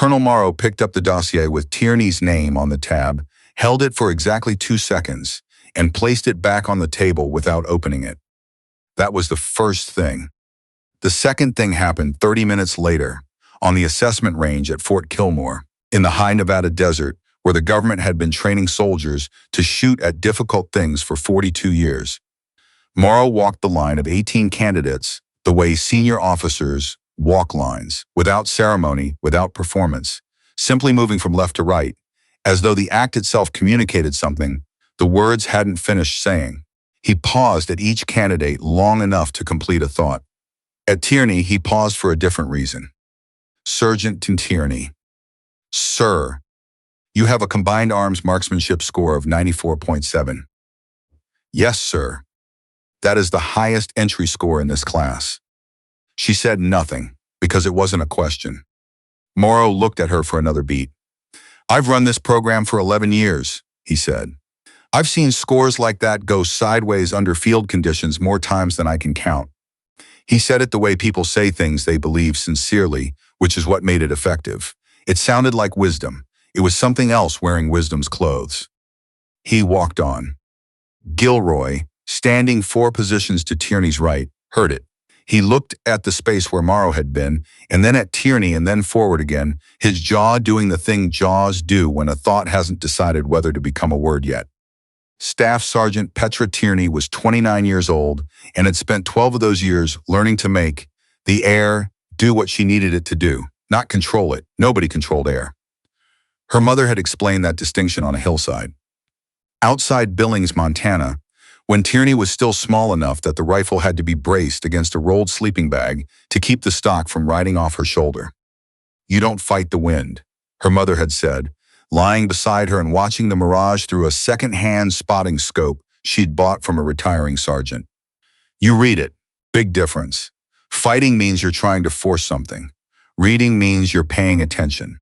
Colonel Morrow picked up the dossier with Tierney's name on the tab, held it for exactly 2 seconds, and placed it back on the table without opening it. That was the first thing. The second thing happened 30 minutes later, on the assessment range at Fort Kilmore, in the high Nevada desert, where the government had been training soldiers to shoot at difficult things for 42 years. Morrow walked the line of 18 candidates the way senior officers walk lines, without ceremony, without performance, simply moving from left to right, as though the act itself communicated something the words hadn't finished saying. He paused at each candidate long enough to complete a thought. At Tierney, he paused for a different reason. Sergeant Tierney. Sir, you have a combined arms marksmanship score of 94.7. Yes, sir. That is the highest entry score in this class. She said nothing, because it wasn't a question. Morrow looked at her for another beat. I've run this program for 11 years, he said. I've seen scores like that go sideways under field conditions more times than I can count. He said it the way people say things they believe sincerely, which is what made it effective. It sounded like wisdom. It was something else wearing wisdom's clothes. He walked on. Gilroy, standing 4 positions to Tierney's right, heard it. He looked at the space where Morrow had been, and then at Tierney and then forward again, his jaw doing the thing jaws do when a thought hasn't decided whether to become a word yet. Staff Sergeant Petra Tierney was 29 years old and had spent 12 of those years learning to make the air do what she needed it to do, not control it. Nobody controlled air. Her mother had explained that distinction on a hillside. Outside Billings, Montana, when Tierney was still small enough that the rifle had to be braced against a rolled sleeping bag to keep the stock from riding off her shoulder. You don't fight the wind, her mother had said, lying beside her and watching the mirage through a second-hand spotting scope she'd bought from a retiring sergeant. You read it. Big difference. Fighting means you're trying to force something. Reading means you're paying attention.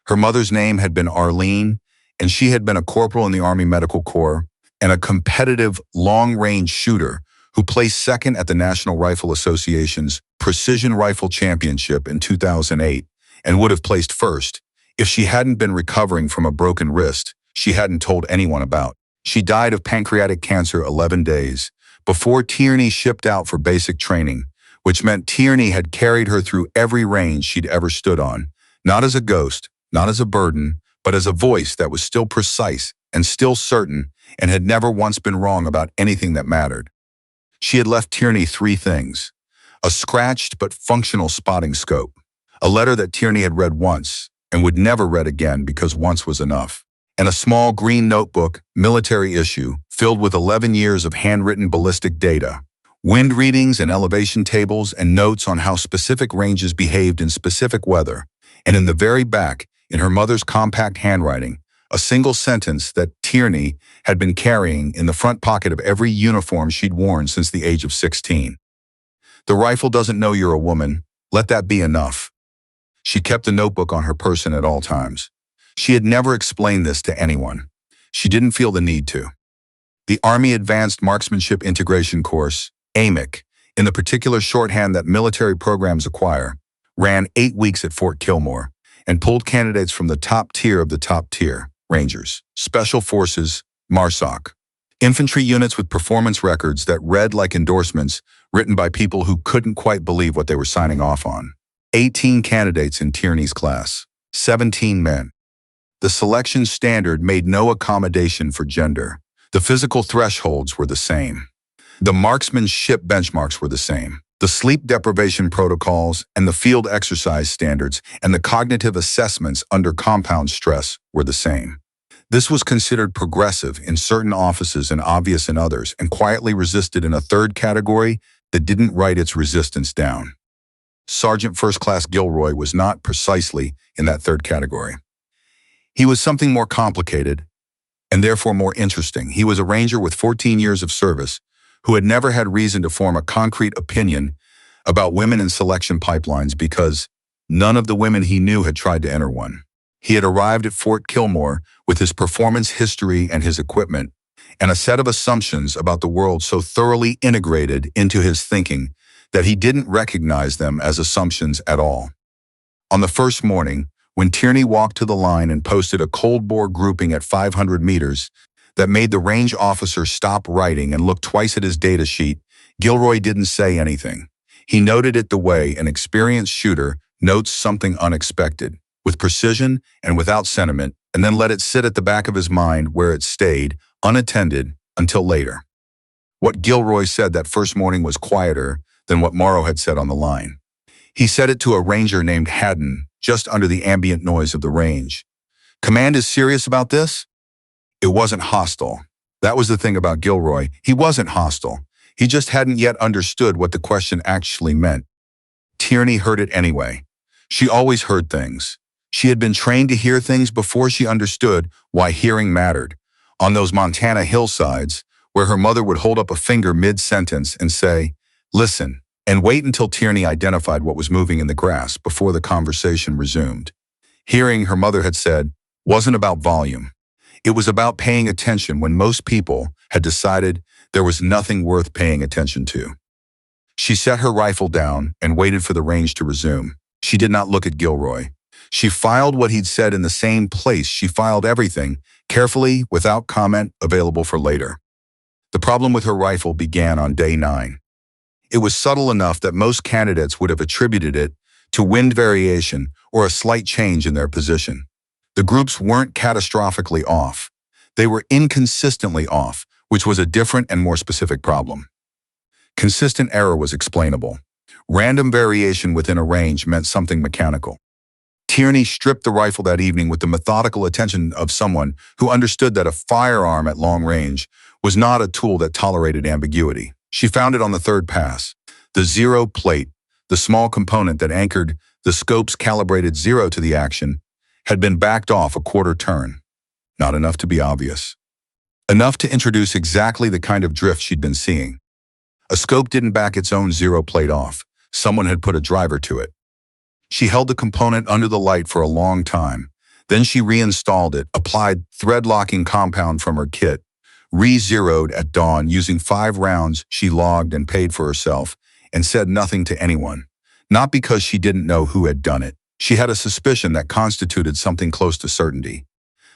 Her mother's name had been Arlene, and she had been a corporal in the Army Medical Corps and a competitive long-range shooter who placed second at the National Rifle Association's Precision Rifle Championship in 2008 and would have placed first if she hadn't been recovering from a broken wrist she hadn't told anyone about. She died of pancreatic cancer 11 days before Tierney shipped out for basic training, which meant Tierney had carried her through every range she'd ever stood on, not as a ghost, not as a burden, but as a voice that was still precise and still certain and had never once been wrong about anything that mattered. She had left Tierney 3 things: a scratched but functional spotting scope, a letter that Tierney had read once and would never read again because once was enough, and a small green notebook, military issue, filled with 11 years of handwritten ballistic data, wind readings and elevation tables and notes on how specific ranges behaved in specific weather, and in the very back, in her mother's compact handwriting, a single sentence that Tierney had been carrying in the front pocket of every uniform she'd worn since the age of 16. The rifle doesn't know you're a woman. Let that be enough. She kept the notebook on her person at all times. She had never explained this to anyone. She didn't feel the need to. The Army Advanced Marksmanship Integration Course, AMIC, in the particular shorthand that military programs acquire, ran 8 weeks at Fort Kilmore and pulled candidates from the top tier of the top tier: Rangers, Special Forces, MARSOC, infantry units with performance records that read like endorsements written by people who couldn't quite believe what they were signing off on. 18 candidates in Tierney's class, 17 men. The selection standard made no accommodation for gender. The physical thresholds were the same. The marksmanship benchmarks were the same. The sleep deprivation protocols and the field exercise standards and the cognitive assessments under compound stress were the same. This was considered progressive in certain offices and obvious in others, and quietly resisted in a third category that didn't write its resistance down. Sergeant First Class Gilroy was not precisely in that third category. He was something more complicated and therefore more interesting. He was a ranger with 14 years of service who had never had reason to form a concrete opinion about women in selection pipelines because none of the women he knew had tried to enter one. He had arrived at Fort Kilmore with his performance history and his equipment, and a set of assumptions about the world so thoroughly integrated into his thinking that he didn't recognize them as assumptions at all. On the first morning, when Tierney walked to the line and posted a cold bore grouping at 500 meters that made the range officer stop writing and look twice at his data sheet, Gilroy didn't say anything. He noted it the way an experienced shooter notes something unexpected, with precision and without sentiment, and then let it sit at the back of his mind where it stayed, unattended, until later. What Gilroy said that first morning was quieter than what Morrow had said on the line. He said it to a ranger named Haddon, just under the ambient noise of the range. "Command is serious about this?" It wasn't hostile. That was the thing about Gilroy. He wasn't hostile. He just hadn't yet understood what the question actually meant. Tierney heard it anyway. She always heard things. She had been trained to hear things before she understood why hearing mattered. On those Montana hillsides, where her mother would hold up a finger mid-sentence and say, "Listen," and wait until Tierney identified what was moving in the grass before the conversation resumed. Hearing, her mother had said, wasn't about volume. It was about paying attention when most people had decided there was nothing worth paying attention to. She set her rifle down and waited for the range to resume. She did not look at Gilroy. She filed what he'd said in the same place she filed everything, carefully, without comment, available for later. The problem with her rifle began on day 9. It was subtle enough that most candidates would have attributed it to wind variation or a slight change in their position. The groups weren't catastrophically off. They were inconsistently off, which was a different and more specific problem. Consistent error was explainable. Random variation within a range meant something mechanical. Tierney stripped the rifle that evening with the methodical attention of someone who understood that a firearm at long range was not a tool that tolerated ambiguity. She found it on the third pass. The zero plate, the small component that anchored the scope's calibrated zero to the action, had been backed off a quarter turn. Not enough to be obvious. Enough to introduce exactly the kind of drift she'd been seeing. A scope didn't back its own zero plate off. Someone had put a driver to it. She held the component under the light for a long time. Then she reinstalled it, applied thread-locking compound from her kit, re-zeroed at dawn using 5 rounds she logged and paid for herself, and said nothing to anyone. Not because she didn't know who had done it. She had a suspicion that constituted something close to certainty.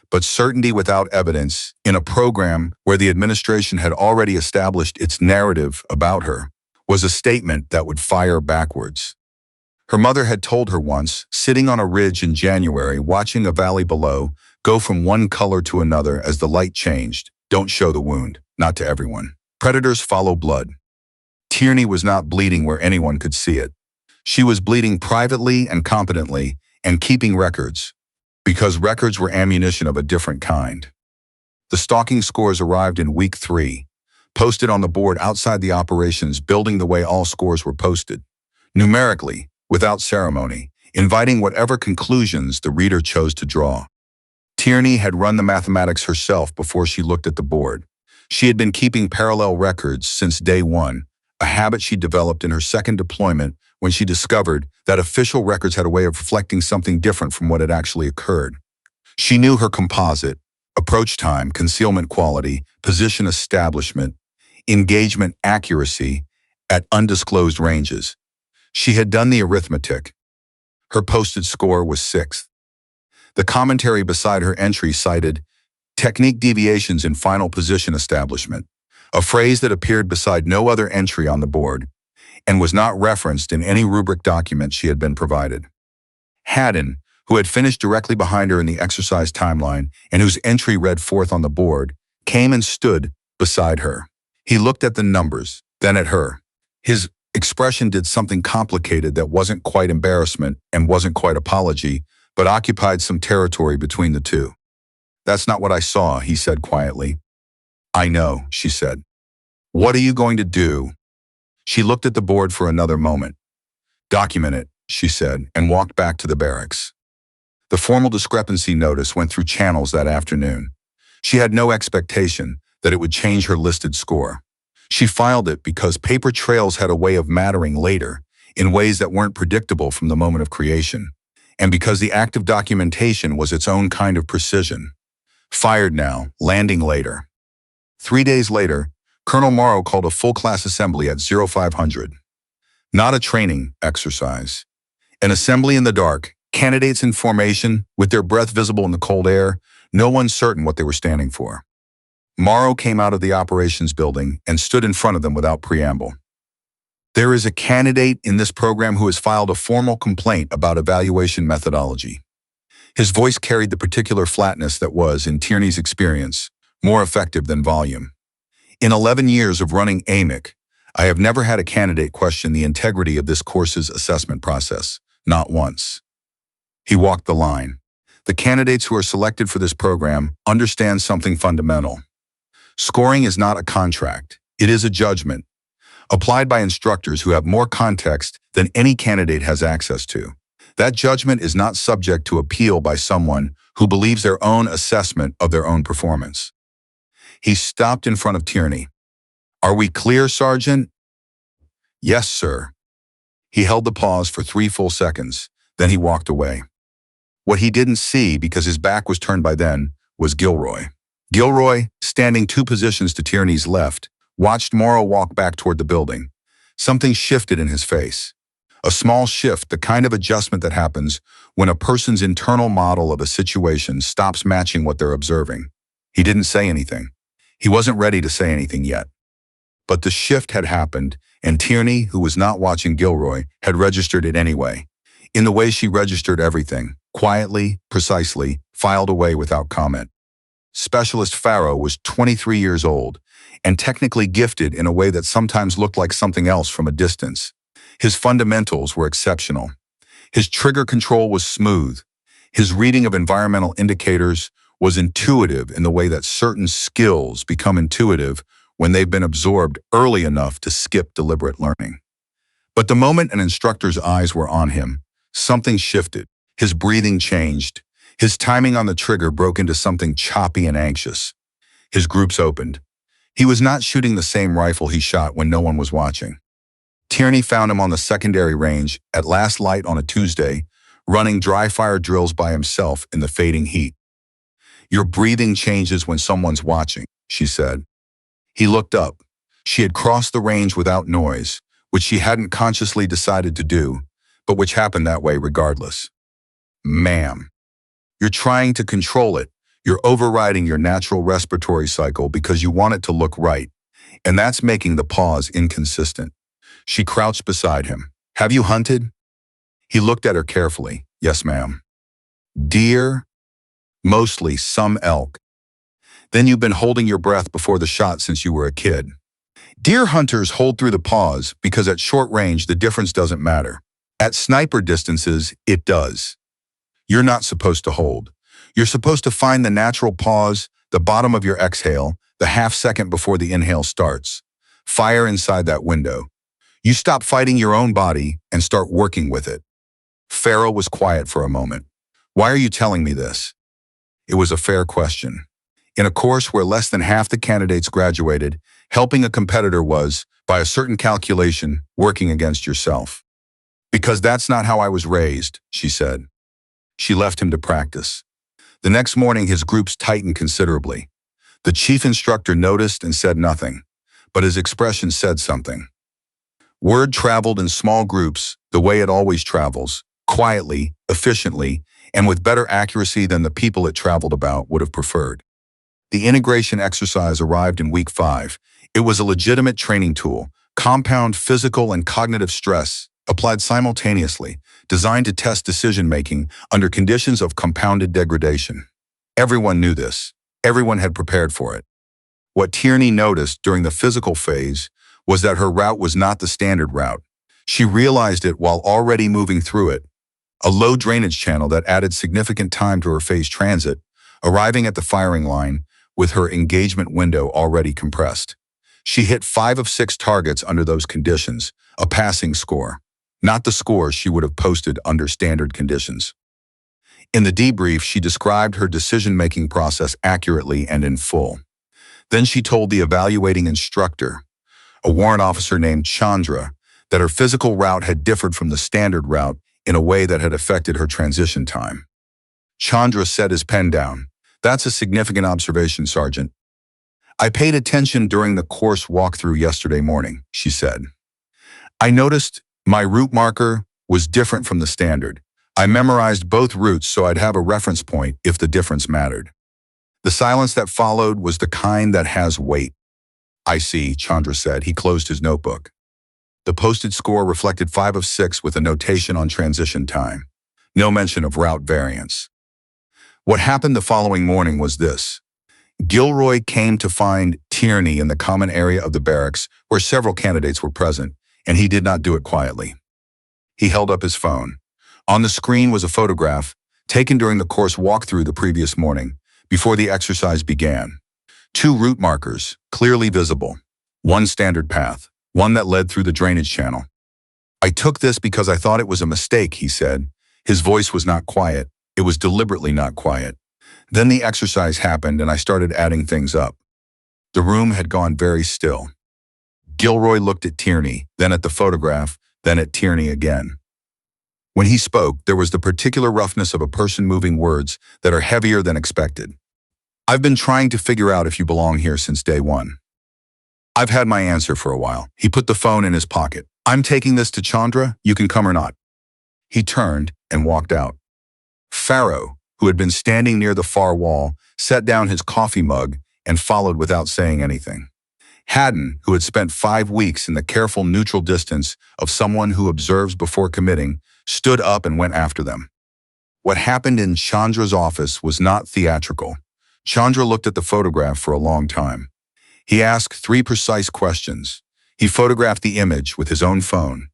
But certainty without evidence, in a program where the administration had already established its narrative about her, was a statement that would fire backwards. Her mother had told her once, sitting on a ridge in January watching a valley below go from one color to another as the light changed, "Don't show the wound, not to everyone. Predators follow blood." Tierney was not bleeding where anyone could see it. She was bleeding privately and competently and keeping records, because records were ammunition of a different kind. The stalking scores arrived in week 3, posted on the board outside the operations building the way all scores were posted, numerically, without ceremony, inviting whatever conclusions the reader chose to draw. Tierney had run the mathematics herself before she looked at the board. She had been keeping parallel records since day 1, a habit she developed in her second deployment when she discovered that official records had a way of reflecting something different from what had actually occurred. She knew her composite, approach time, concealment quality, position establishment, engagement accuracy at undisclosed ranges. She had done the arithmetic. Her posted score was 6th. The commentary beside her entry cited technique deviations in final position establishment, a phrase that appeared beside no other entry on the board and was not referenced in any rubric document she had been provided. Haddon, who had finished directly behind her in the exercise timeline and whose entry read 4th on the board, came and stood beside her. He looked at the numbers, then at her. His expression did something complicated that wasn't quite embarrassment and wasn't quite apology, but occupied some territory between the two. "That's not what I saw," he said quietly. "I know," she said. "What are you going to do?" She looked at the board for another moment. "Document it," she said, and walked back to the barracks. The formal discrepancy notice went through channels that afternoon. She had no expectation that it would change her listed score. She filed it because paper trails had a way of mattering later in ways that weren't predictable from the moment of creation, and because the act of documentation was its own kind of precision. Fired now, landing later. 3 days later, Colonel Morrow called a full class assembly at 0500. Not a training exercise. An assembly in the dark, Candidates in formation, with their breath visible in the cold air, no one certain what they were standing for. Morrow came out of the operations building and stood in front of them without preamble. There is a candidate in this program who has filed a formal complaint about evaluation methodology. His voice carried the particular flatness that was, in Tierney's experience, more effective than volume. In 11 years of running AMIC, I have never had a candidate question the integrity of this course's assessment process, not once. He walked the line. The candidates who are selected for this program understand something fundamental. Scoring is not a contract. It is a judgment, applied by instructors who have more context than any candidate has access to. That judgment is not subject to appeal by someone who believes their own assessment of their own performance. He stopped in front of Tierney. "Are we clear, Sergeant?" "Yes, sir." He held the pause for 3 full seconds. Then he walked away. What he didn't see, because his back was turned by then, was Gilroy. Gilroy, standing 2 positions to Tierney's left, watched Morrow walk back toward the building. Something shifted in his face. A small shift, the kind of adjustment that happens when a person's internal model of a situation stops matching what they're observing. He didn't say anything. He wasn't ready to say anything yet. But the shift had happened, and Tierney, who was not watching Gilroy, had registered it anyway. In the way she registered everything, quietly, precisely, filed away without comment. Specialist Farrow was 23 years old, and technically gifted in a way that sometimes looked like something else from a distance. His fundamentals were exceptional. His trigger control was smooth. His reading of environmental indicators was intuitive in the way that certain skills become intuitive when they've been absorbed early enough to skip deliberate learning. But the moment an instructor's eyes were on him, something shifted. His breathing changed. His timing on the trigger broke into something choppy and anxious. His groups opened. He was not shooting the same rifle he shot when no one was watching. Tierney found him on the secondary range at last light on a Tuesday, running dry fire drills by himself in the fading heat. "Your breathing changes when someone's watching," she said. He looked up. She had crossed the range without noise, which she hadn't consciously decided to do, but which happened that way regardless. "Ma'am, you're trying to control it. You're overriding your natural respiratory cycle because you want it to look right, and that's making the pause inconsistent." She crouched beside him. "Have you hunted?" He looked at her carefully. "Yes, ma'am." "Deer?" "Mostly some elk." "Then you've been holding your breath before the shot since you were a kid." Deer hunters hold through the pause because at short range the difference doesn't matter. At sniper distances, it does. You're not supposed to hold. You're supposed to find the natural pause, the bottom of your exhale, the half second before the inhale starts. Fire inside that window. You stop fighting your own body and start working with it. Farrow was quiet for a moment. "Why are you telling me this?" It was a fair question. In a course where less than half the candidates graduated, helping a competitor was, by a certain calculation, working against yourself. "Because that's not how I was raised," she said. She left him to practice. The next morning, his groups tightened considerably. The chief instructor noticed and said nothing, but his expression said something. Word traveled in small groups the way it always travels, quietly, efficiently, and with better accuracy than the people it traveled about would have preferred. The integration exercise arrived in week 5. It was a legitimate training tool, compound physical and cognitive stress, applied simultaneously, designed to test decision-making under conditions of compounded degradation. Everyone knew this. Everyone had prepared for it. What Tierney noticed during the physical phase was that her route was not the standard route. She realized it while already moving through it, a low drainage channel that added significant time to her phase transit, arriving at the firing line with her engagement window already compressed. She hit 5 of 6 targets under those conditions, a passing score, not the score she would have posted under standard conditions. In the debrief, she described her decision-making process accurately and in full. Then she told the evaluating instructor, a warrant officer named Chandra, that her physical route had differed from the standard route in a way that had affected her transition time. Chandra set his pen down. "That's a significant observation, Sergeant. I paid attention during the course walkthrough yesterday morning," she said. "I noticed my route marker was different from the standard. I memorized both routes so I'd have a reference point if the difference mattered. The silence that followed was the kind that has weight. I see, Chandra said. He closed his notebook. The posted score reflected 5 of 6 with a notation on transition time. No mention of route variance. What happened the following morning was this. Gilroy came to find Tierney in the common area of the barracks where several candidates were present, and he did not do it quietly. He held up his phone. On the screen was a photograph taken during the course walkthrough the previous morning, before the exercise began. 2 route markers, clearly visible. 1 standard path, one that led through the drainage channel. I took this because I thought it was a mistake, he said. His voice was not quiet. It was deliberately not quiet. Then the exercise happened and I started adding things up. The room had gone very still. Gilroy looked at Tierney, then at the photograph, then at Tierney again. When he spoke, there was the particular roughness of a person moving words that are heavier than expected. I've been trying to figure out if you belong here since day one. I've had my answer for a while. He put the phone in his pocket. I'm taking this to Chandra, you can come or not. He turned and walked out. Farrow, who had been standing near the far wall, set down his coffee mug and followed without saying anything. Haddon, who had spent 5 weeks in the careful neutral distance of someone who observes before committing, stood up and went after them. What happened in Chandra's office was not theatrical. Chandra looked at the photograph for a long time. He asked 3 precise questions. He photographed the image with his own phone.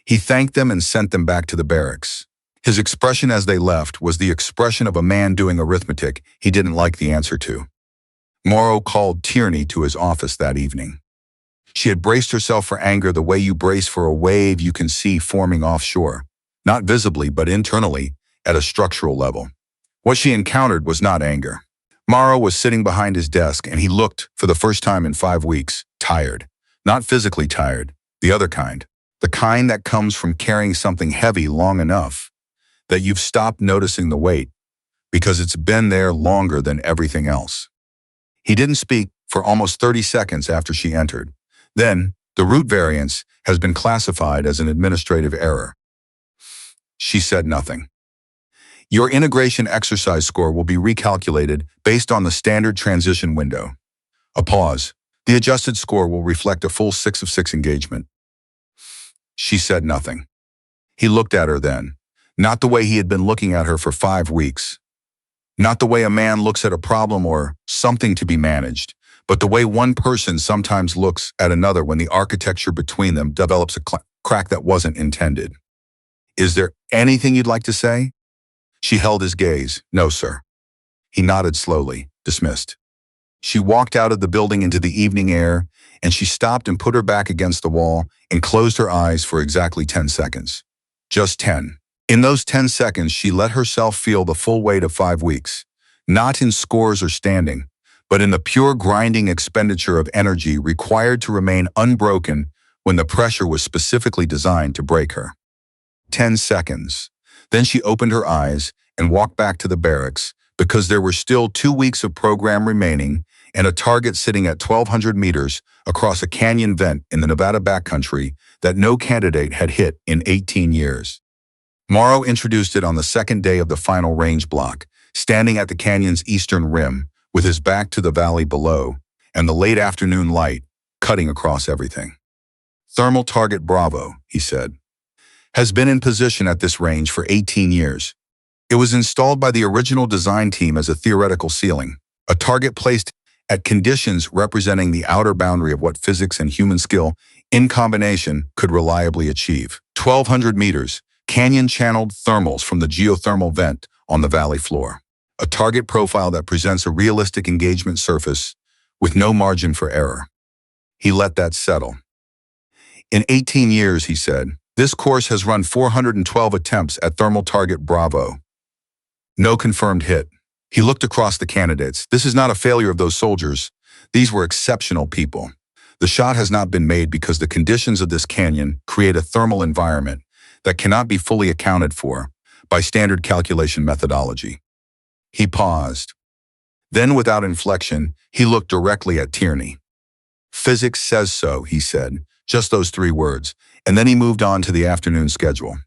He thanked them and sent them back to the barracks. His expression as they left was the expression of a man doing arithmetic he didn't like the answer to. Morrow called Tierney to his office that evening. She had braced herself for anger the way you brace for a wave you can see forming offshore, not visibly but internally at a structural level. What she encountered was not anger. Morrow was sitting behind his desk and he looked, for the first time in 5 weeks, tired. Not physically tired, the other kind. The kind that comes from carrying something heavy long enough that you've stopped noticing the weight because it's been there longer than everything else. He didn't speak for almost 30 seconds after she entered. Then, the route variance has been classified as an administrative error. She said nothing. Your integration exercise score will be recalculated based on the standard transition window. A pause. The adjusted score will reflect a full 6 of 6 engagement. She said nothing. He looked at her then, not the way he had been looking at her for 5 weeks. Not the way a man looks at a problem or something to be managed, but the way one person sometimes looks at another when the architecture between them develops a crack that wasn't intended. Is there anything you'd like to say? She held his gaze. No, sir. He nodded slowly, dismissed. She walked out of the building into the evening air, and she stopped and put her back against the wall and closed her eyes for exactly 10 seconds. Just 10. In those 10 seconds, she let herself feel the full weight of 5 weeks, not in scores or standing, but in the pure grinding expenditure of energy required to remain unbroken when the pressure was specifically designed to break her. 10 seconds. Then she opened her eyes and walked back to the barracks because there were still 2 weeks of program remaining and a target sitting at 1,200 meters across a canyon vent in the Nevada backcountry that no candidate had hit in 18 years. Morrow introduced it on the second day of the final range block, standing at the canyon's eastern rim with his back to the valley below and the late afternoon light cutting across everything. Thermal target Bravo, he said, has been in position at this range for 18 years. It was installed by the original design team as a theoretical ceiling, a target placed at conditions representing the outer boundary of what physics and human skill in combination could reliably achieve. 1,200 meters, canyon-channeled thermals from the geothermal vent on the valley floor. A target profile that presents a realistic engagement surface with no margin for error. He let that settle. In 18 years, he said, this course has run 412 attempts at thermal target Bravo. No confirmed hit. He looked across the candidates. This is not a failure of those soldiers. These were exceptional people. The shot has not been made because the conditions of this canyon create a thermal environment that cannot be fully accounted for by standard calculation methodology. He paused. Then, without inflection, he looked directly at Tierney. Physics says so, he said, just those 3 words, and then he moved on to the afternoon schedule.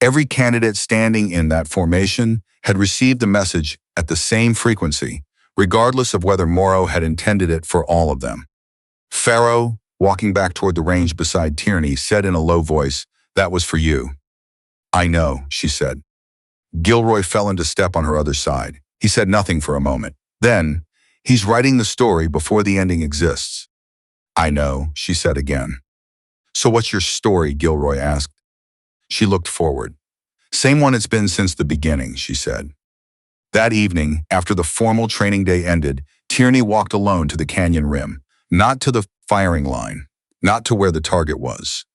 Every candidate standing in that formation had received the message at the same frequency, regardless of whether Morrow had intended it for all of them. Farrow, walking back toward the range beside Tierney, said in a low voice, "That was for you." "I know," she said. Gilroy fell into step on her other side. He said nothing for a moment. Then, "He's writing the story before the ending exists." "I know," she said again. "So what's your story?" Gilroy asked. She looked forward. "Same one it's been since the beginning," she said. That evening, after the formal training day ended, Tierney walked alone to the canyon rim, not to the firing line, not to where the target was.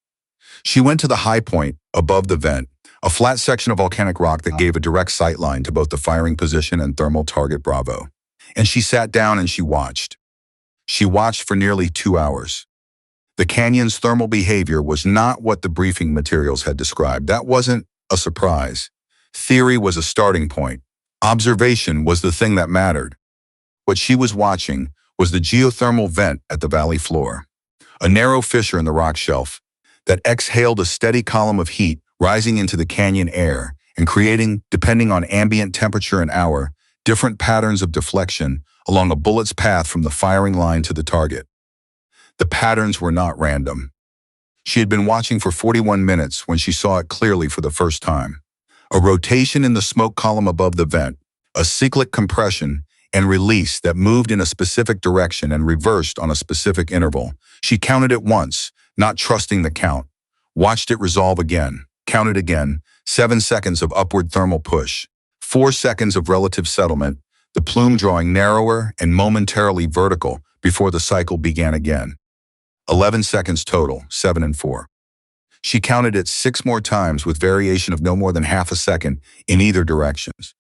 She went to the high point, above the vent, a flat section of volcanic rock that gave a direct sight line to both the firing position and thermal target Bravo. And she sat down and she watched. She watched for nearly 2 hours. The canyon's thermal behavior was not what the briefing materials had described. That wasn't a surprise. Theory was a starting point. Observation was the thing that mattered. What she was watching was the geothermal vent at the valley floor, a narrow fissure in the rock shelf that exhaled a steady column of heat rising into the canyon air and creating, depending on ambient temperature and hour, different patterns of deflection along a bullet's path from the firing line to the target. The patterns were not random. She had been watching for 41 minutes when she saw it clearly for the first time. A rotation in the smoke column above the vent, a cyclic compression and release that moved in a specific direction and reversed on a specific interval. She counted it once, not trusting the count. Watched it resolve again, counted again, 7 seconds of upward thermal push, 4 seconds of relative settlement, the plume drawing narrower and momentarily vertical before the cycle began again. 11 seconds total, 7 and 4. She counted it 6 more times with variation of no more than half a second in either directions,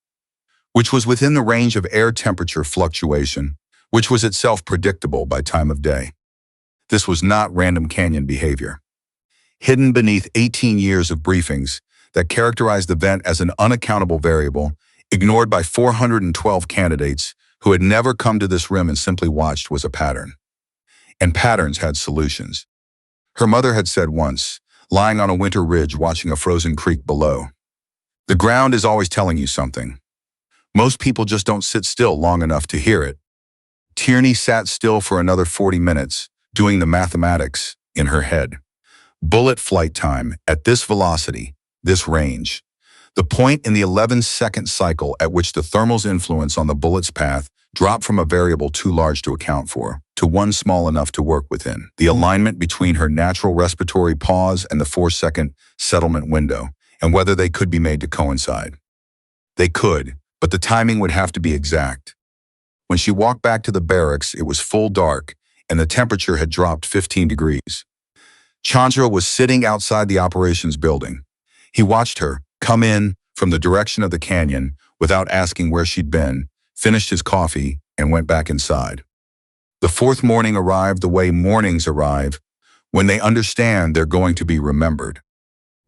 which was within the range of air temperature fluctuation, which was itself predictable by time of day. This was not random canyon behavior. Hidden beneath 18 years of briefings that characterized the vent as an unaccountable variable, ignored by 412 candidates who had never come to this rim and simply watched, was a pattern. And patterns had solutions. Her mother had said once, lying on a winter ridge watching a frozen creek below, "The ground is always telling you something. Most people just don't sit still long enough to hear it." Tierney sat still for another 40 minutes, doing the mathematics in her head. Bullet flight time at this velocity, this range. The point in the 11-second cycle at which the thermal's influence on the bullet's path dropped from a variable too large to account for to one small enough to work within. The alignment between her natural respiratory pause and the 4-second settlement window, and whether they could be made to coincide. They could, but the timing would have to be exact. When she walked back to the barracks, it was full dark, and the temperature had dropped 15 degrees. Chandra was sitting outside the operations building. He watched her come in from the direction of the canyon without asking where she'd been, finished his coffee, and went back inside. The fourth morning arrived the way mornings arrive, when they understand they're going to be remembered.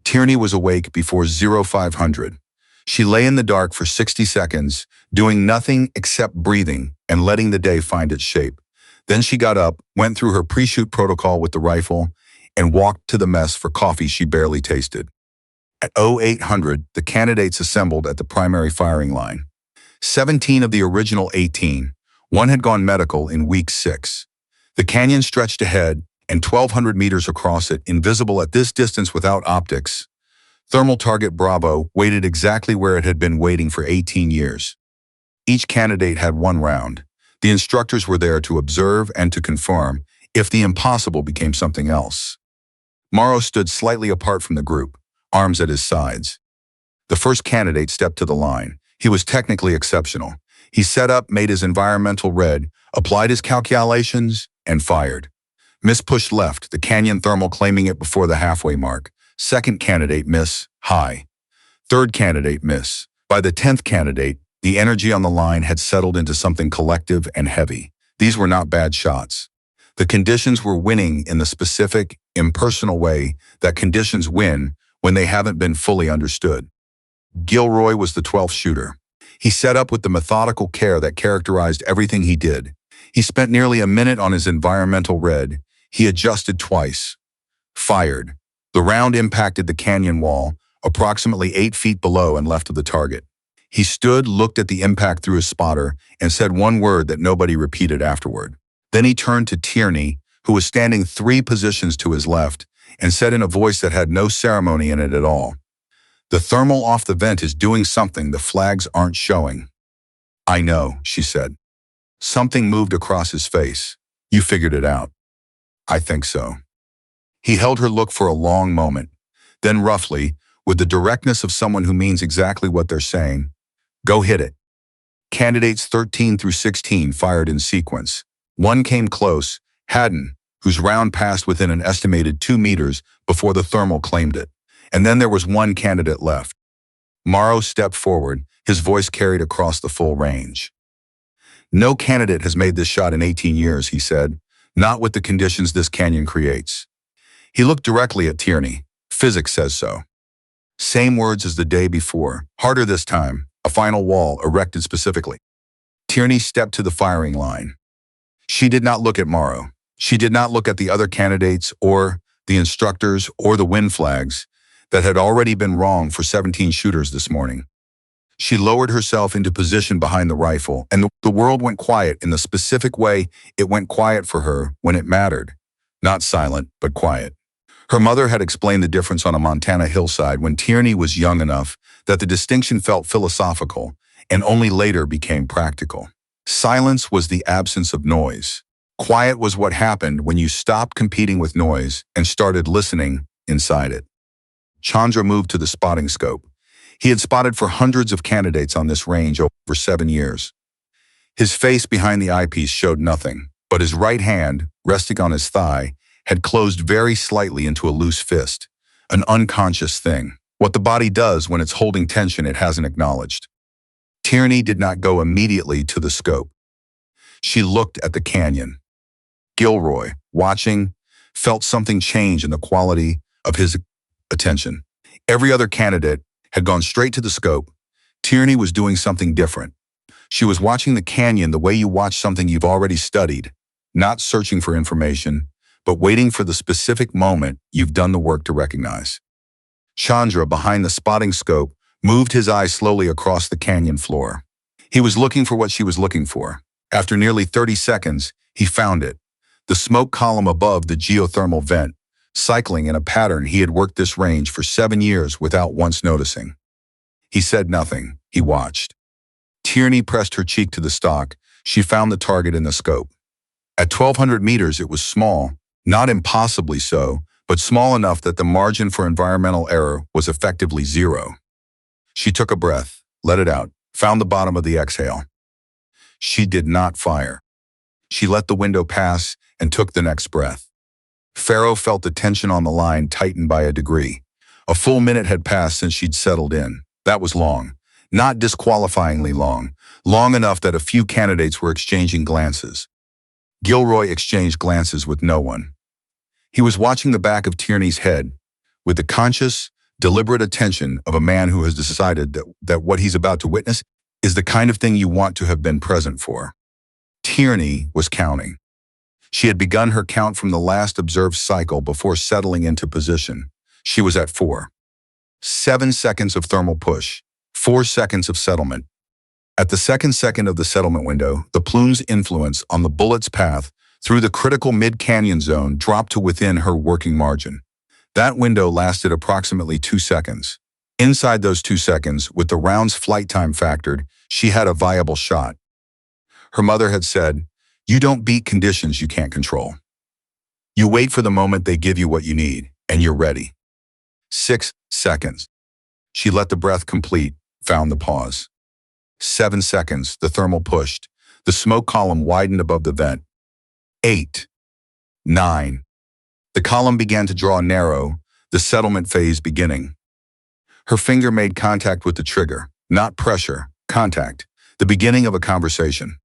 Tierney was awake before 0500. She lay in the dark for 60 seconds, doing nothing except breathing and letting the day find its shape. Then she got up, went through her pre-shoot protocol with the rifle, and walked to the mess for coffee she barely tasted. At 0800, the candidates assembled at the primary firing line. 17 of the original 18. One had gone medical in week 6. The canyon stretched ahead, and 1,200 meters across it, invisible at this distance without optics, thermal target Bravo waited exactly where it had been waiting for 18 years. Each candidate had 1 round. The instructors were there to observe and to confirm if the impossible became something else. Morrow stood slightly apart from the group, arms at his sides. The first candidate stepped to the line. He was technically exceptional. He set up, made his environmental red, applied his calculations, and fired. Miss pushed left, the canyon thermal claiming it before the halfway mark. Second candidate, miss, high. Third candidate, miss. By the 10th candidate, the energy on the line had settled into something collective and heavy. These were not bad shots. The conditions were winning in the specific, impersonal way that conditions win when they haven't been fully understood. Gilroy was the 12th shooter. He set up with the methodical care that characterized everything he did. He spent nearly a minute on his environmental red. He adjusted twice. Fired. The round impacted the canyon wall, approximately 8 feet below and left of the target. He stood, looked at the impact through his spotter, and said one word that nobody repeated afterward. Then he turned to Tierney, who was standing 3 positions to his left, and said in a voice that had no ceremony in it at all, "The thermal off the vent is doing something the flags aren't showing." "I know," she said. Something moved across his face. "You figured it out." "I think so." He held her look for a long moment. Then roughly, with the directness of someone who means exactly what they're saying, "Go hit it." Candidates 13 through 16 fired in sequence. One came close, Haddon, whose round passed within an estimated 2 meters before the thermal claimed it. And then there was one candidate left. Morrow stepped forward, his voice carried across the full range. "No candidate has made this shot in 18 years, he said, "not with the conditions this canyon creates." He looked directly at Tierney. "Physics says so." Same words as the day before, harder this time, a final wall erected specifically. Tierney stepped to the firing line. She did not look at Morrow. She did not look at the other candidates or the instructors or the wind flags that had already been wrong for 17 shooters this morning. She lowered herself into position behind the rifle, and the world went quiet in the specific way it went quiet for her when it mattered. Not silent, but quiet. Her mother had explained the difference on a Montana hillside when Tierney was young enough that the distinction felt philosophical and only later became practical. Silence was the absence of noise. Quiet was what happened when you stopped competing with noise and started listening inside it. Chandra moved to the spotting scope. He had spotted for hundreds of candidates on this range over 7 years. His face behind the eyepiece showed nothing, but his right hand, resting on his thigh, had closed very slightly into a loose fist, an unconscious thing, what the body does when it's holding tension it hasn't acknowledged. Tierney did not go immediately to the scope. She looked at the canyon. Gilroy, watching, felt something change in the quality of his attention. Every other candidate had gone straight to the scope. Tierney was doing something different. She was watching the canyon the way you watch something you've already studied, not searching for information, but waiting for the specific moment you've done the work to recognize. Chandra, behind the spotting scope, moved his eyes slowly across the canyon floor. He was looking for what she was looking for. After nearly 30 seconds, he found it. The smoke column above the geothermal vent, cycling in a pattern he had worked this range for 7 years without once noticing. He said nothing. He watched. Tierney pressed her cheek to the stock. She found the target in the scope. At 1,200 meters, it was small, not impossibly so, but small enough that the margin for environmental error was effectively zero. She took a breath, let it out, found the bottom of the exhale. She did not fire. She let the window pass and took the next breath. Farrow felt the tension on the line tighten by a degree. A full minute had passed since she'd settled in. That was long. Not disqualifyingly long. Long enough that a few candidates were exchanging glances. Gilroy exchanged glances with no one. He was watching the back of Tierney's head with the conscious, deliberate attention of a man who has decided that what he's about to witness is the kind of thing you want to have been present for. Tierney was counting. She had begun her count from the last observed cycle before settling into position. She was at 4. 7 seconds of thermal push, 4 seconds of settlement. At the second of the settlement window, the plume's influence on the bullet's path through the critical mid-canyon zone dropped to within her working margin. That window lasted approximately 2 seconds. Inside those 2 seconds, with the round's flight time factored, she had a viable shot. Her mother had said, "You don't beat conditions you can't control. You wait for the moment they give you what you need, and you're ready." 6 seconds. She let the breath complete, found the pause. 7 seconds, the thermal pushed. The smoke column widened above the vent. 8. 9. The column began to draw narrow, the settlement phase beginning. Her finger made contact with the trigger, not pressure, contact, the beginning of a conversation.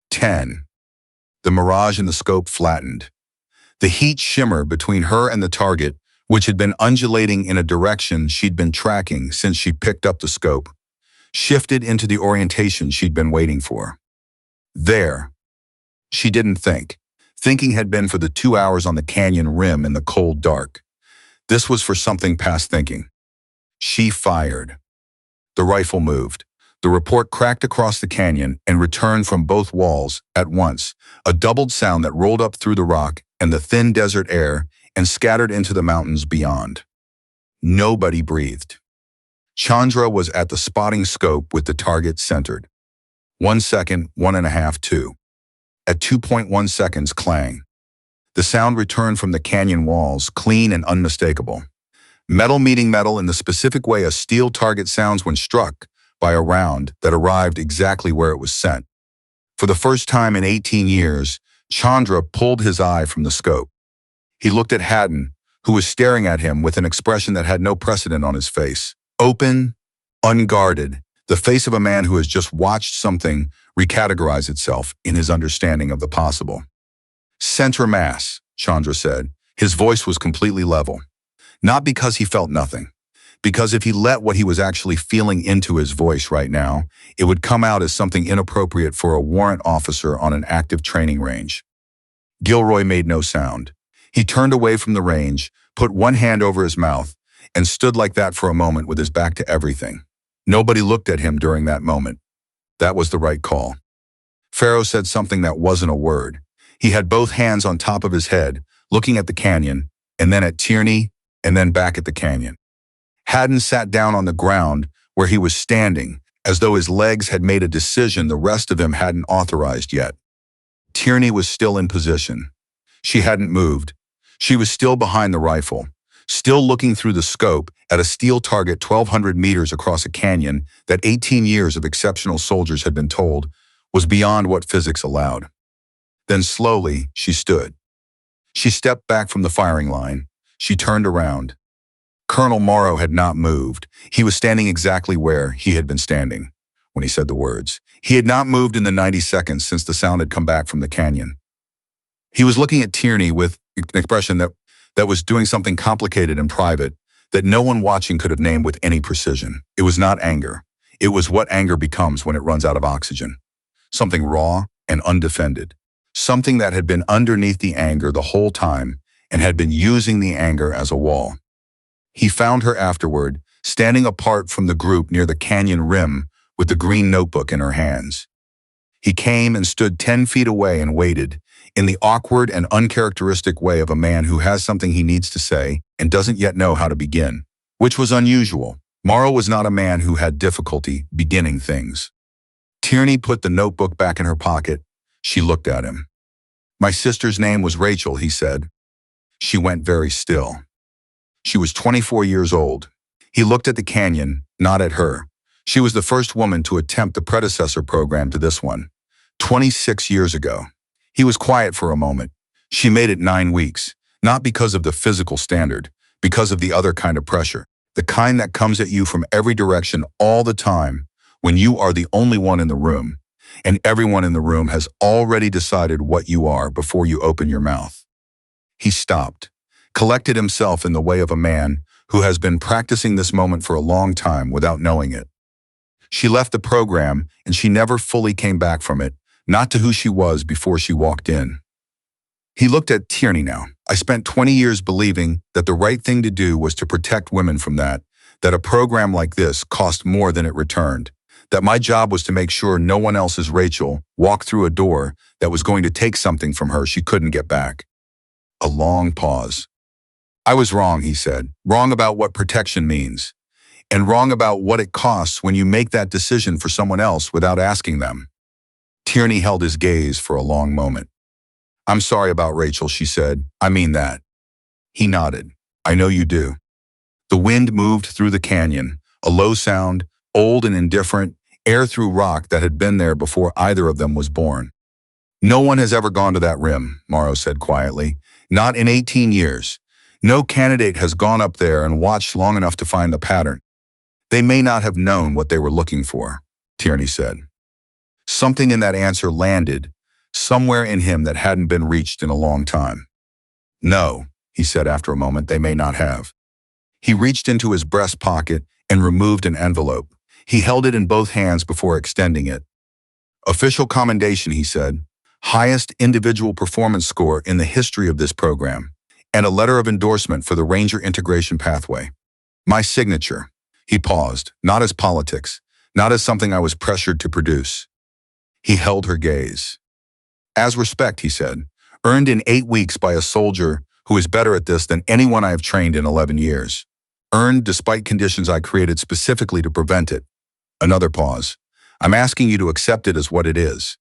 10. The mirage in the scope flattened. The heat shimmer between her and the target, which had been undulating in a direction she'd been tracking since she picked up the scope, shifted into the orientation she'd been waiting for. There. She didn't think. Thinking had been for the 2 hours on the canyon rim in the cold dark. This was for something past thinking. She fired. The rifle moved. The report cracked across the canyon and returned from both walls at once, a doubled sound that rolled up through the rock and the thin desert air and scattered into the mountains beyond. Nobody breathed. Chandra was at the spotting scope with the target centered. 1 second, 1.5, 2. At 2.1 seconds, clang. The sound returned from the canyon walls, clean and unmistakable. Metal meeting metal in the specific way a steel target sounds when struck by a round that arrived exactly where it was sent. For the first time in 18 years, Chandra pulled his eye from the scope. He looked at Haddon, who was staring at him with an expression that had no precedent on his face. Open, unguarded, the face of a man who has just watched something recategorize itself in his understanding of the possible. Center mass, Chandra said. His voice was completely level. Not because he felt nothing, because if he let what he was actually feeling into his voice right now, it would come out as something inappropriate for a warrant officer on an active training range. Gilroy made no sound. He turned away from the range, put one hand over his mouth, and stood like that for a moment with his back to everything. Nobody looked at him during that moment. That was the right call. Pharaoh said something that wasn't a word. He had both hands on top of his head, looking at the canyon, and then at Tierney, and then back at the canyon. Haddon sat down on the ground where he was standing, as though his legs had made a decision the rest of him hadn't authorized yet. Tierney was still in position. She hadn't moved. She was still behind the rifle, still looking through the scope at a steel target 1,200 meters across a canyon that 18 years of exceptional soldiers had been told was beyond what physics allowed. Then slowly, she stood. She stepped back from the firing line. She turned around. Colonel Morrow had not moved. He was standing exactly where he had been standing when he said the words. He had not moved in the 90 seconds since the sound had come back from the canyon. He was looking at Tierney with an expression that was doing something complicated and private that no one watching could have named with any precision. It was not anger. It was what anger becomes when it runs out of oxygen. Something raw and undefended. Something that had been underneath the anger the whole time and had been using the anger as a wall. He found her afterward, standing apart from the group near the canyon rim with the green notebook in her hands. He came and stood 10 feet away and waited, in the awkward and uncharacteristic way of a man who has something he needs to say and doesn't yet know how to begin, which was unusual. Morrow was not a man who had difficulty beginning things. Tierney put the notebook back in her pocket. She looked at him. "My sister's name was Rachel," he said. She went very still. She was 24 years old. He looked at the canyon, not at her. She was the first woman to attempt the predecessor program to this one, 26 years ago. He was quiet for a moment. She made it 9 weeks, not because of the physical standard, because of the other kind of pressure, the kind that comes at you from every direction all the time when you are the only one in the room, and everyone in the room has already decided what you are before you open your mouth. He stopped, collected himself in the way of a man who has been practicing this moment for a long time without knowing it. She left the program, and she never fully came back from it, not to who she was before she walked in. He looked at Tierney now. "I spent 20 years believing that the right thing to do was to protect women from that a program like this cost more than it returned, that my job was to make sure no one else's Rachel walked through a door that was going to take something from her she couldn't get back." A long pause. "I was wrong," he said. "Wrong about what protection means, and wrong about what it costs when you make that decision for someone else without asking them." Tierney held his gaze for a long moment. "I'm sorry about Rachel," she said. "I mean that." He nodded. "I know you do." The wind moved through the canyon, a low sound, old and indifferent, air through rock that had been there before either of them was born. "No one has ever gone to that rim," Morrow said quietly. "Not in 18 years. No candidate has gone up there and watched long enough to find the pattern. They may not have known what they were looking for," Tierney said. Something in that answer landed, somewhere in him that hadn't been reached in a long time. "No," he said after a moment, "they may not have." He reached into his breast pocket and removed an envelope. He held it in both hands before extending it. "Official commendation," he said. "Highest individual performance score in the history of this program, and a letter of endorsement for the Ranger integration pathway. My signature. He paused, not as politics, not as something I was pressured to produce. He held her gaze. As respect, he said, earned in 8 weeks by a soldier who is better at this than anyone I have trained in 11 years. Earned despite conditions I created specifically to prevent it. Another pause. I'm asking you to accept it as what it is.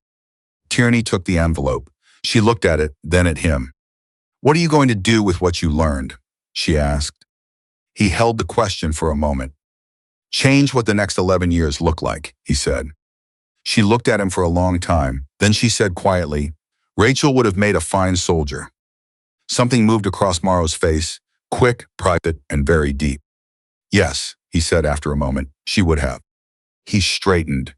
Tierney took the envelope. She looked at it, then at him. What are you going to do with what you learned? She asked. He held the question for a moment. Change what the next 11 years look like, he said. She looked at him for a long time. Then she said quietly, Rachel would have made a fine soldier. Something moved across Morrow's face, quick, private, and very deep. Yes, he said after a moment, she would have. He straightened.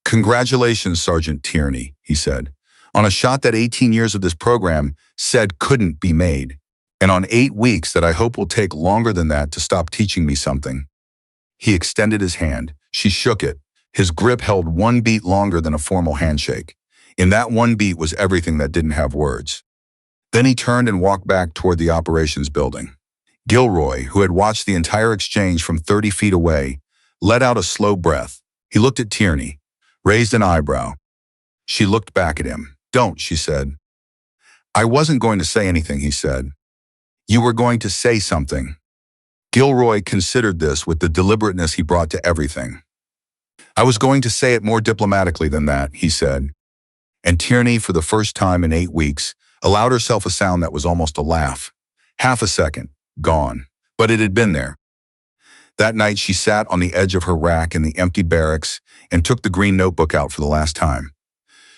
Congratulations, Sergeant Tierney, he said, on a shot that 18 years of this program said couldn't be made, and on 8 weeks that I hope will take longer than that to stop teaching me something. He extended his hand. She shook it. His grip held 1 beat longer than a formal handshake. In that 1 beat was everything that didn't have words. Then he turned and walked back toward the operations building. Gilroy, who had watched the entire exchange from 30 feet away, let out a slow breath. He looked at Tierney, raised an eyebrow. She looked back at him. Don't, she said. I wasn't going to say anything, he said. You were going to say something. Gilroy considered this with the deliberateness he brought to everything. I was going to say it more diplomatically than that, he said. And Tierney, for the first time in 8 weeks, allowed herself a sound that was almost a laugh. Half a second, gone, but it had been there. That night she sat on the edge of her rack in the empty barracks and took the green notebook out for the last time.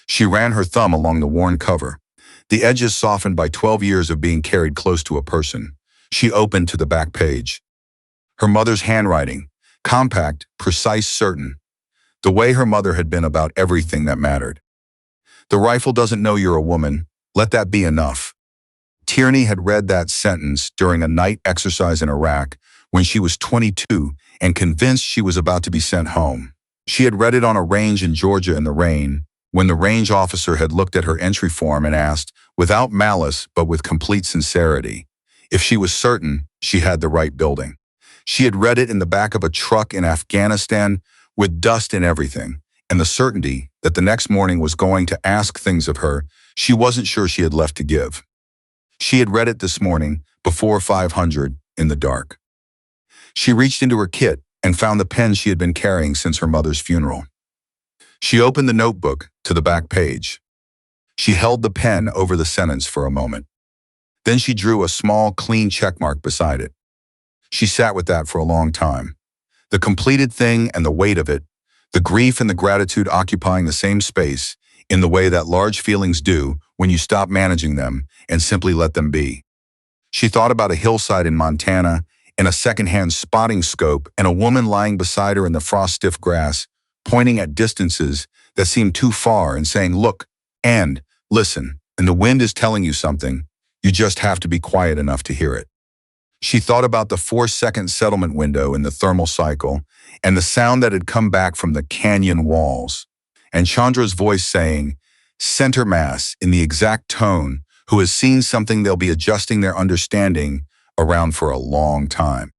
She ran her thumb along the worn cover, the edges softened by 12 years of being carried close to a person. She opened to the back page. Her mother's handwriting, compact, precise, certain. The way her mother had been about everything that mattered. The rifle doesn't know you're a woman. Let that be enough. Tierney had read that sentence during a night exercise in Iraq when she was 22 and convinced she was about to be sent home. She had read it on a range in Georgia in the rain when the range officer had looked at her entry form and asked, without malice but with complete sincerity, if she was certain she had the right building. She had read it in the back of a truck in Afghanistan with dust and everything, and the certainty that the next morning was going to ask things of her she wasn't sure she had left to give. She had read it this morning, before 500, in the dark. She reached into her kit and found the pen she had been carrying since her mother's funeral. She opened the notebook to the back page. She held the pen over the sentence for a moment. Then she drew a small, clean checkmark beside it. She sat with that for a long time. The completed thing and the weight of it, the grief and the gratitude occupying the same space in the way that large feelings do when you stop managing them and simply let them be. She thought about a hillside in Montana and a secondhand spotting scope and a woman lying beside her in the frost-stiff grass, pointing at distances that seemed too far and saying, look, and listen, and the wind is telling you something. You just have to be quiet enough to hear it. She thought about the 4-second settlement window in the thermal cycle and the sound that had come back from the canyon walls, and Chandra's voice saying, center mass in the exact tone, who has seen something they'll be adjusting their understanding around for a long time.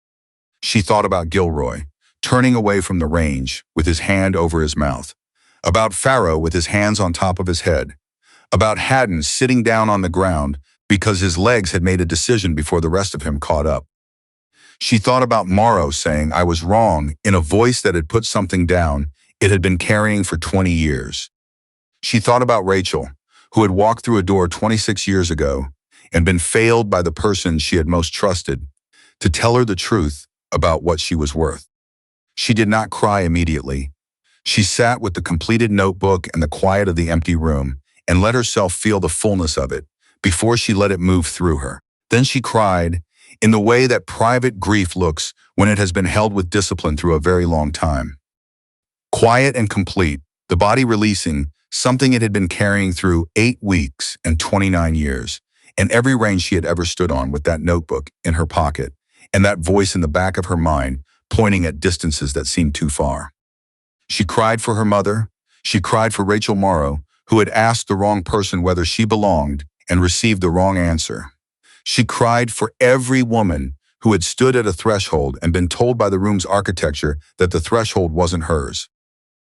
She thought about Gilroy, turning away from the range with his hand over his mouth, about Farrow with his hands on top of his head, about Haddon sitting down on the ground because his legs had made a decision before the rest of him caught up. She thought about Morrow saying, I was wrong, in a voice that had put something down it had been carrying for 20 years. She thought about Rachel, who had walked through a door 26 years ago and been failed by the person she had most trusted to tell her the truth about what she was worth. She did not cry immediately. She sat with the completed notebook and the quiet of the empty room and let herself feel the fullness of it before she let it move through her. Then she cried in the way that private grief looks when it has been held with discipline through a very long time. Quiet and complete, the body releasing something it had been carrying through 8 weeks and 29 years, and every range she had ever stood on with that notebook in her pocket, and that voice in the back of her mind pointing at distances that seemed too far. She cried for her mother. She cried for Rachel Morrow, who had asked the wrong person whether she belonged and received the wrong answer. She cried for every woman who had stood at a threshold and been told by the room's architecture that the threshold wasn't hers.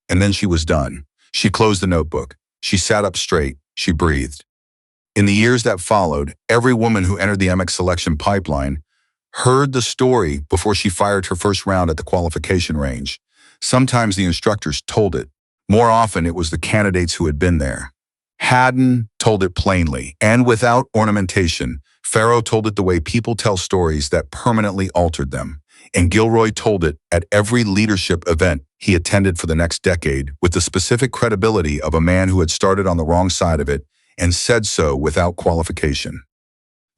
And then she was done. She closed the notebook. She sat up straight. She breathed. In the years that followed, every woman who entered the MX selection pipeline heard the story before she fired her first round at the qualification range. Sometimes the instructors told it. More often, it was the candidates who had been there. Haddon told it plainly and without ornamentation. Farrow told it the way people tell stories that permanently altered them. And Gilroy told it at every leadership event he attended for the next decade with the specific credibility of a man who had started on the wrong side of it and said so without qualification.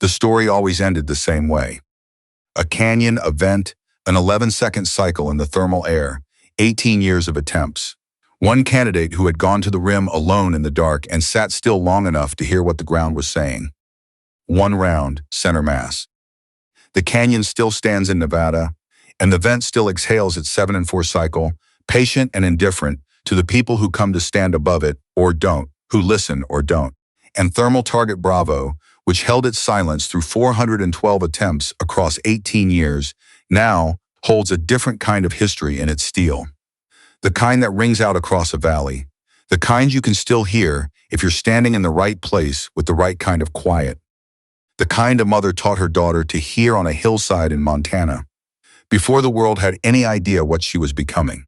The story always ended the same way. A canyon, a vent, an 11-second cycle in the thermal air, 18 years of attempts. One candidate who had gone to the rim alone in the dark and sat still long enough to hear what the ground was saying. One round, center mass. The canyon still stands in Nevada, and the vent still exhales its 7-4 cycle, patient and indifferent to the people who come to stand above it or don't, who listen or don't. And thermal target Bravo, which held its silence through 412 attempts across 18 years, now holds a different kind of history in its steel. The kind that rings out across a valley. The kind you can still hear if you're standing in the right place with the right kind of quiet. The kind a mother taught her daughter to hear on a hillside in Montana, before the world had any idea what she was becoming.